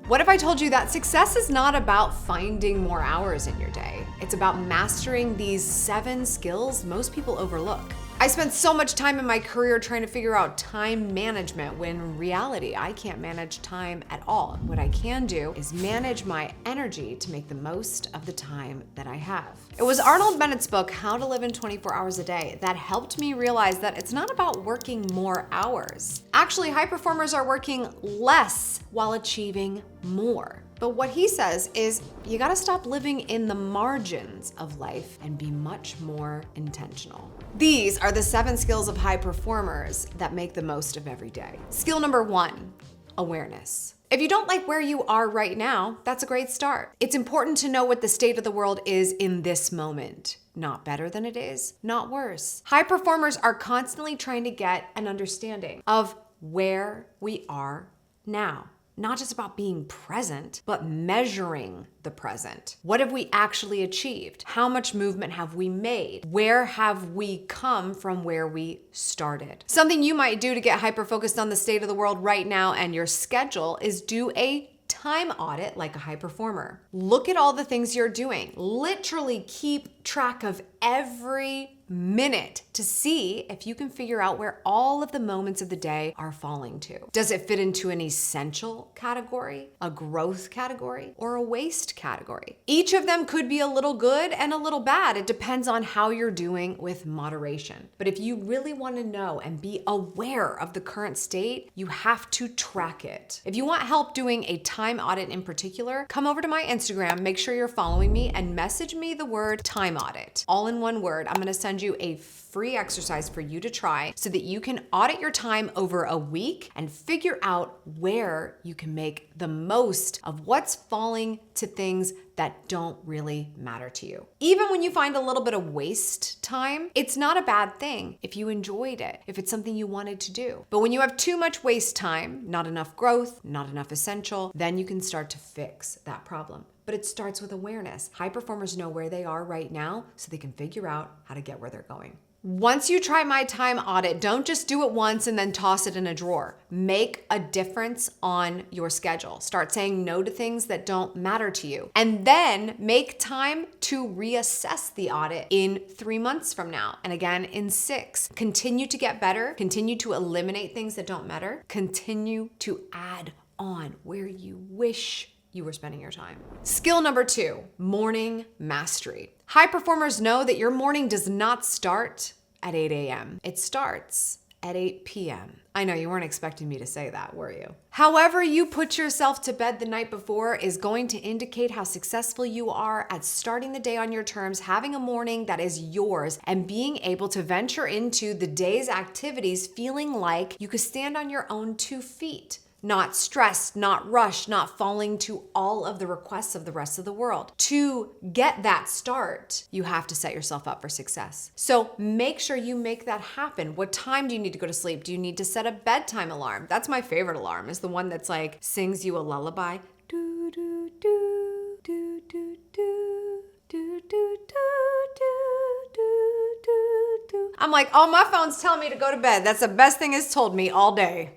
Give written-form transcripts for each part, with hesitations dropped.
What if I told you that success is not about finding more hours in your day? It's about mastering these 7 skills most people overlook. I spent so much time in my career trying to figure out time management when in reality, I can't manage time at all. What I can do is manage my energy to make the most of the time that I have. It was Arnold Bennett's book, How to Live in 24 Hours a Day, that helped me realize that it's not about working more hours. Actually, high performers are working less while achieving more. But what he says is you gotta stop living in the margins of life and be much more intentional. These are the 7 skills of high performers that make the most of every day. Skill number 1, awareness. If you don't like where you are right now, that's a great start. It's important to know what the state of the world is in this moment. Not better than it is, not worse. High performers are constantly trying to get an understanding of where we are now. Not just about being present, but measuring the present. What have we actually achieved? How much movement have we made? Where have we come from where we started? Something you might do to get hyper-focused on the state of the world right now and your schedule is do a time audit like a high performer. Look at all the things you're doing. Literally keep track of every minute to see if you can figure out where all of the moments of the day are falling to. Does it fit into an essential category, a growth category, or a waste category? Each of them could be a little good and a little bad. It depends on how you're doing with moderation. But if you really want to know and be aware of the current state, you have to track it. If you want help doing a time audit in particular, come over to my Instagram, make sure you're following me, and message me the word time audit. All in one word. I'm going to send you a free exercise for you to try so that you can audit your time over a week and figure out where you can make the most of what's falling to things that don't really matter to you. Even when you find a little bit of waste time, it's not a bad thing if you enjoyed it, if it's something you wanted to do. But when you have too much waste time, not enough growth, not enough essential, then you can start to fix that problem. But it starts with awareness. High performers know where they are right now so they can figure out how to get where they're going. Once you try my time audit, don't just do it once and then toss it in a drawer. Make a difference on your schedule. Start saying no to things that don't matter to you. And then make time to reassess the audit in 3 months from now. And again, in 6. Continue to get better. Continue to eliminate things that don't matter. Continue to add on where you wish you were spending your time. Skill number 2, morning mastery. High performers know that your morning does not start at 8 a.m. It starts at 8 p.m. I know you weren't expecting me to say that, were you? However you put yourself to bed the night before is going to indicate how successful you are at starting the day on your terms, having a morning that is yours, and being able to venture into the day's activities feeling like you could stand on your own 2 feet. Not stressed, not rushed, not falling to all of the requests of the rest of the world. To get that start, you have to set yourself up for success. So make sure you make that happen. What time do you need to go to sleep? Do you need to set a bedtime alarm? That's my favorite alarm, is the one that's like sings you a lullaby. Do, do, do, do, do, do, do, do, do. I'm like, oh, my phone's telling me to go to bed. That's the best thing it's told me all day.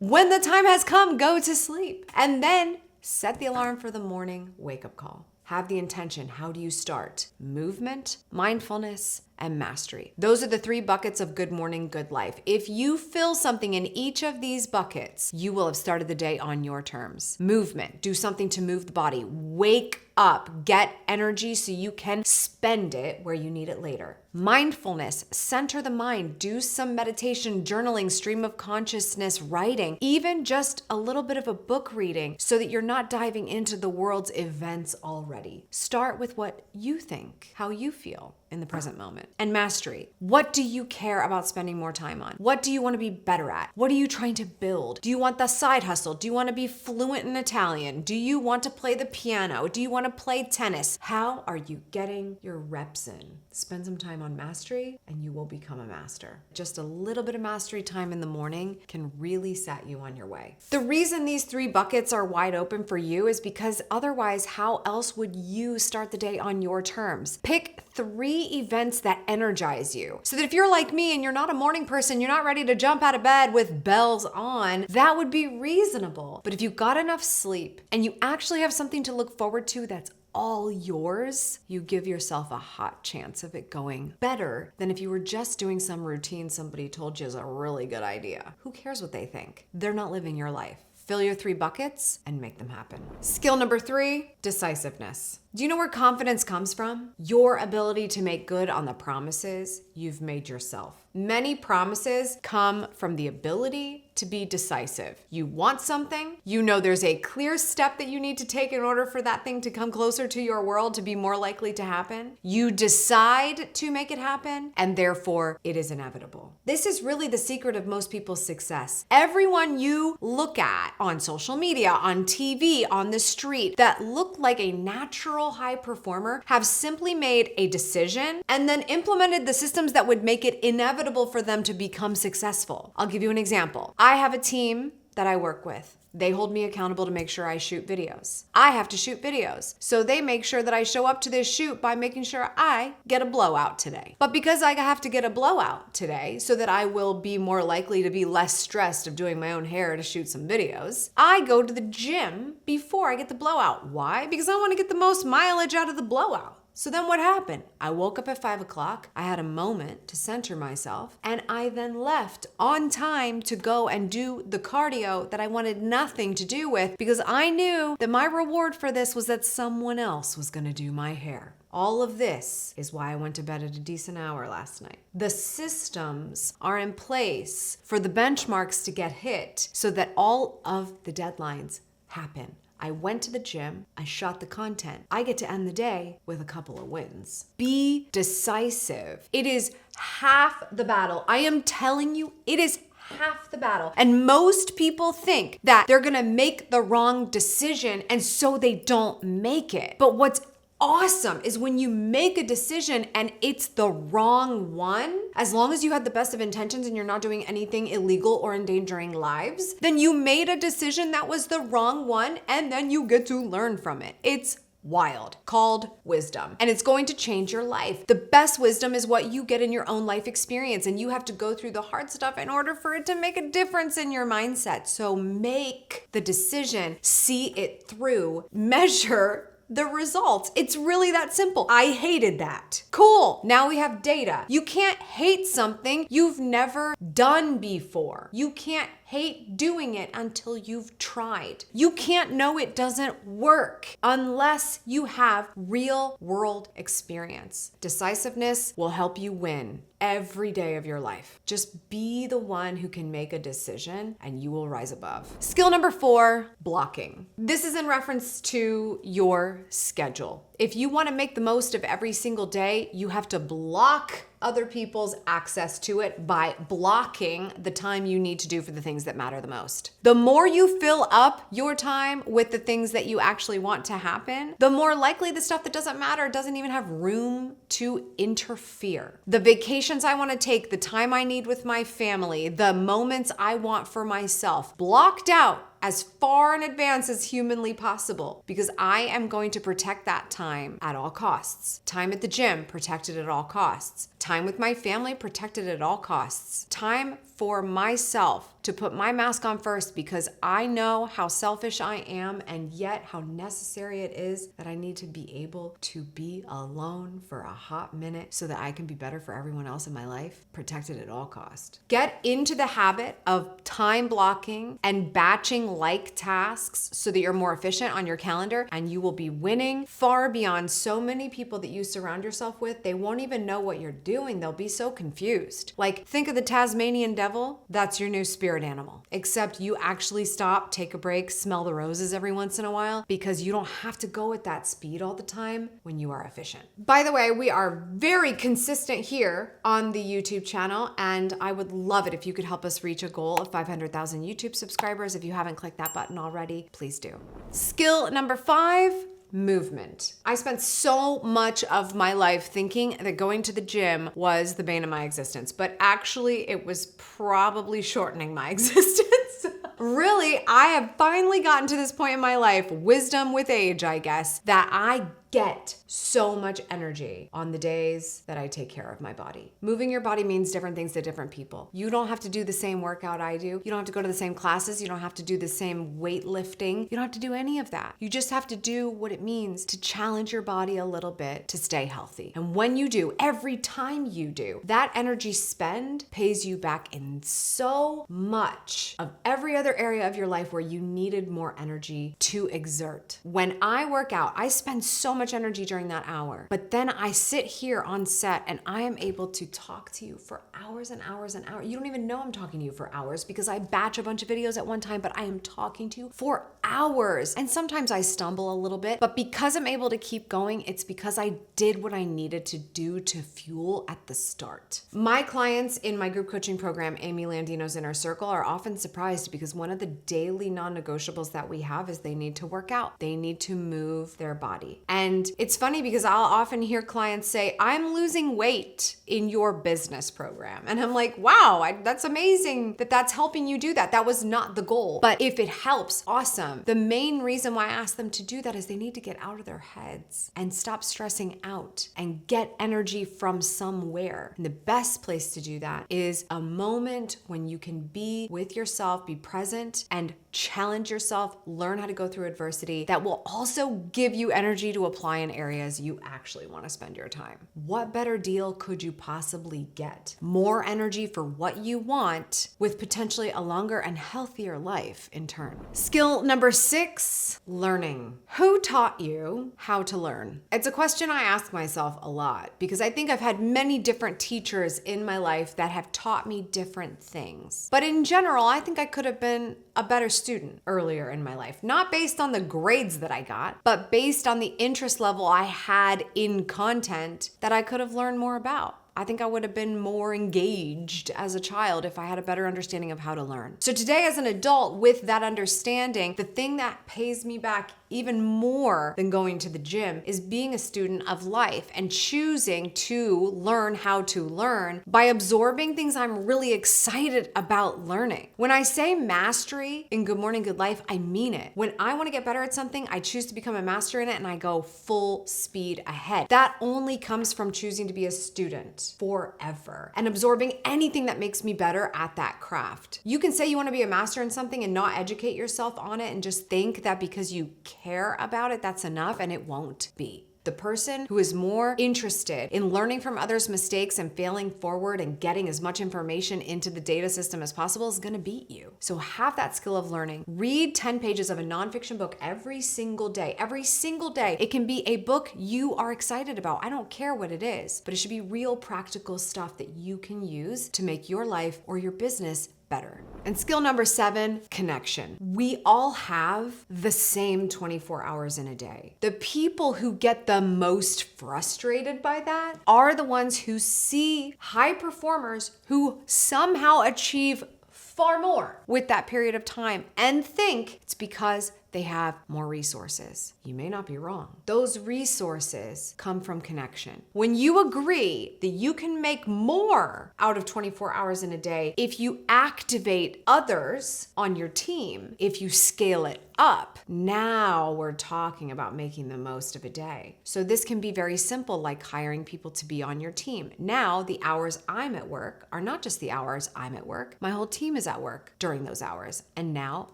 When the time has come, go to sleep. And then set the alarm for the morning wake-up call. Have the intention. How do you start? Movement, mindfulness, and mastery. Those are the 3 buckets of good morning, good life. If you fill something in each of these buckets, you will have started the day on your terms. Movement, do something to move the body. Wake up, get energy so you can spend it where you need it later. Mindfulness, center the mind, do some meditation, journaling, stream of consciousness, writing, even just a little bit of a book reading so that you're not diving into the world's events already. Start with what you think, how you feel in the present moment. And mastery. What do you care about spending more time on? What do you want to be better at? What are you trying to build? Do you want the side hustle? Do you want to be fluent in Italian? Do you want to play the piano? Do you want to play tennis? How are you getting your reps in? Spend some time on mastery and you will become a master. Just a little bit of mastery time in the morning can really set you on your way. The reason these 3 buckets are wide open for you is because otherwise, how else would you start the day on your terms? Pick 3 events that energize you. So that if you're like me and you're not a morning person, you're not ready to jump out of bed with bells on, that would be reasonable. But if you got enough sleep and you actually have something to look forward to that's all yours, you give yourself a hot chance of it going better than if you were just doing some routine somebody told you is a really good idea. Who cares what they think? They're not living your life. Fill your 3 buckets and make them happen. Skill number 3, decisiveness. Do you know where confidence comes from? Your ability to make good on the promises you've made yourself. Many promises come from the ability to be decisive. You want something, you know there's a clear step that you need to take in order for that thing to come closer to your world, to be more likely to happen. You decide to make it happen, and therefore it is inevitable. This is really the secret of most people's success. Everyone you look at on social media, on TV, on the street, that look like a natural high performer have simply made a decision and then implemented the systems that would make it inevitable for them to become successful. I'll give you an example. I have a team that I work with. They hold me accountable to make sure I shoot videos. I have to shoot videos. So they make sure that I show up to this shoot by making sure I get a blowout today. But because I have to get a blowout today so that I will be more likely to be less stressed of doing my own hair to shoot some videos, I go to the gym before I get the blowout. Why? Because I want to get the most mileage out of the blowout. So then what happened? I woke up at 5 o'clock, I had a moment to center myself, and I then left on time to go and do the cardio that I wanted nothing to do with because I knew that my reward for this was that someone else was gonna do my hair. All of this is why I went to bed at a decent hour last night. The systems are in place for the benchmarks to get hit so that all of the deadlines happen. I went to the gym, I shot the content. I get to end the day with a couple of wins. Be decisive. It is half the battle. I am telling you, it is half the battle. And most people think that they're gonna make the wrong decision and so they don't make it. But what's awesome is when you make a decision and it's the wrong one, as long as you had the best of intentions and you're not doing anything illegal or endangering lives, then you made a decision that was the wrong one and then you get to learn from it. It's wild, called wisdom. And it's going to change your life. The best wisdom is what you get in your own life experience, and you have to go through the hard stuff in order for it to make a difference in your mindset. So make the decision, see it through, measure the results. It's really that simple. I hated that. Cool. Now we have data. You can't hate something you've never done before. You can't hate doing it until you've tried. You can't know it doesn't work unless you have real world experience. Decisiveness will help you win every day of your life. Just be the one who can make a decision and you will rise above. Skill number 4, blocking. This is in reference to your schedule. If you want to make the most of every single day, you have to block other people's access to it by blocking the time you need to do for the things that matter the most. The more you fill up your time with the things that you actually want to happen, the more likely the stuff that doesn't matter doesn't even have room to interfere. The vacations I want to take, the time I need with my family, the moments I want for myself, blocked out as far in advance as humanly possible, because I am going to protect that time at all costs. Time at the gym, protected at all costs. Time with my family, protected at all costs. Time for myself to put my mask on first because I know how selfish I am and yet how necessary it is that I need to be able to be alone for a hot minute so that I can be better for everyone else in my life, protected at all costs. Get into the habit of time blocking and batching like tasks so that you're more efficient on your calendar, and you will be winning far beyond so many people that you surround yourself with. They won't even know what you're doing. They'll be so confused. Like, think of the Tasmanian devil. That's your new spirit animal, except you actually stop, take a break, smell the roses every once in a while, because you don't have to go at that speed all the time when you are efficient. By the way, we are very consistent here on the YouTube channel, and I would love it if you could help us reach a goal of 500,000 YouTube subscribers. If you haven't clicked that button already, please do. Skill number 5, movement. I spent so much of my life thinking that going to the gym was the bane of my existence, but actually it was probably shortening my existence. Really, I have finally gotten to this point in my life, wisdom with age, I guess, that I get so much energy on the days that I take care of my body. Moving your body means different things to different people. You don't have to do the same workout I do. You don't have to go to the same classes. You don't have to do the same weightlifting. You don't have to do any of that. You just have to do what it means to challenge your body a little bit to stay healthy. And when you do, every time you do, that energy spend pays you back in so much of every other area of your life where you needed more energy to exert. When I work out, I spend so much energy during that hour, but then I sit here on set and I am able to talk to you for hours and hours and hours. You don't even know I'm talking to you for hours because I batch a bunch of videos at one time, but I am talking to you for hours. And sometimes I stumble a little bit, but because I'm able to keep going, it's because I did what I needed to do to fuel at the start. My clients in my group coaching program, Amy Landino's Inner Circle, are often surprised because one of the daily non-negotiables that we have is they need to work out. They need to move their body. And it's funny because I'll often hear clients say, I'm losing weight in your business program. And I'm like, wow, that's amazing that that's helping you do that. That was not the goal. But if it helps, awesome. The main reason why I ask them to do that is they need to get out of their heads and stop stressing out and get energy from somewhere. And the best place to do that is a moment when you can be with yourself, be present, and challenge yourself, learn how to go through adversity that will also give you energy to apply in areas you actually want to spend your time. What better deal could you possibly get? More energy for what you want with potentially a longer and healthier life in turn. Skill number 6, learning. Who taught you how to learn? It's a question I ask myself a lot because I think I've had many different teachers in my life that have taught me different things. But in general, I think I could have been a better student earlier in my life, not based on the grades that I got, but based on the interest level I had in content that I could have learned more about. I think I would have been more engaged as a child if I had a better understanding of how to learn. So today as an adult with that understanding, the thing that pays me back even more than going to the gym is being a student of life and choosing to learn how to learn by absorbing things I'm really excited about learning. When I say mastery in Good Morning, Good Life, I mean it. When I want to get better at something, I choose to become a master in it and I go full speed ahead. That only comes from choosing to be a student forever and absorbing anything that makes me better at that craft. You can say you want to be a master in something and not educate yourself on it and just think that because you care about it, that's enough, and it won't be. The person who is more interested in learning from others' mistakes and failing forward and getting as much information into the data system as possible is gonna beat you. So have that skill of learning. Read 10 pages of a nonfiction book every single day. Every single day. It can be a book you are excited about. I don't care what it is, but it should be real practical stuff that you can use to make your life or your business better. And skill number 7, connection. We all have the same 24 hours in a day. The people who get the most frustrated by that are the ones who see high performers who somehow achieve far more with that period of time and think it's because they have more resources. You may not be wrong. Those resources come from connection. When you agree that you can make more out of 24 hours in a day, if you activate others on your team, if you scale it up, now we're talking about making the most of a day. So this can be very simple, like hiring people to be on your team. Now the hours I'm at work are not just the hours I'm at work. My whole team is at work during those hours. And now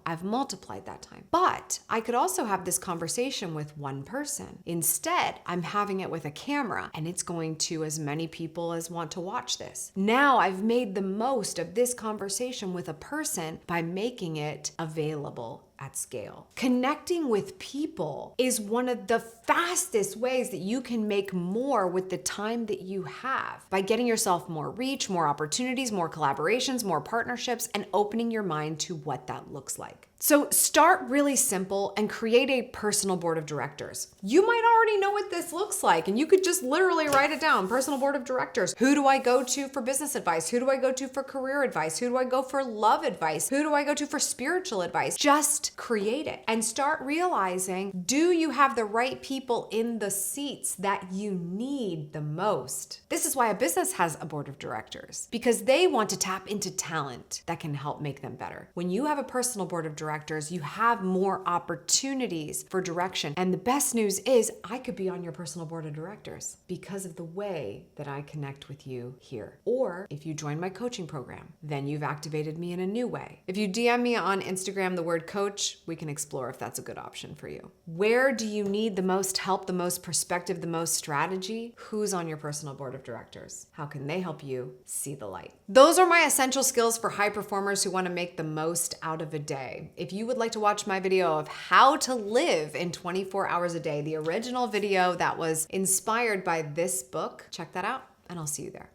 I've multiplied that time. But I could also have this conversation with one person. Instead, I'm having it with a camera and it's going to as many people as want to watch this. Now I've made the most of this conversation with a person by making it available at scale. Connecting with people is one of the fastest ways that you can make more with the time that you have by getting yourself more reach, more opportunities, more collaborations, more partnerships, and opening your mind to what that looks like. So start really simple and create a personal board of directors. You might already know what this looks like, and you could just literally write it down. Personal board of directors. Who do I go to for business advice? Who do I go to for career advice? Who do I go for love advice? Who do I go to for spiritual advice? Just not, create it and start realizing, do you have the right people in the seats that you need the most? This is why a business has a board of directors, because they want to tap into talent that can help make them better. When you have a personal board of directors, you have more opportunities for direction. And the best news is I could be on your personal board of directors because of the way that I connect with you here. Or if you join my coaching program, then you've activated me in a new way. If you DM me on Instagram the word coach, we can explore if that's a good option for you. Where do you need the most help, the most perspective, the most strategy? Who's on your personal board of directors? How can they help you see the light? Those are my essential skills for high performers who want to make the most out of a day. If you would like to watch my video of how to live in 24 hours a day, the original video that was inspired by this book, check that out and I'll see you there.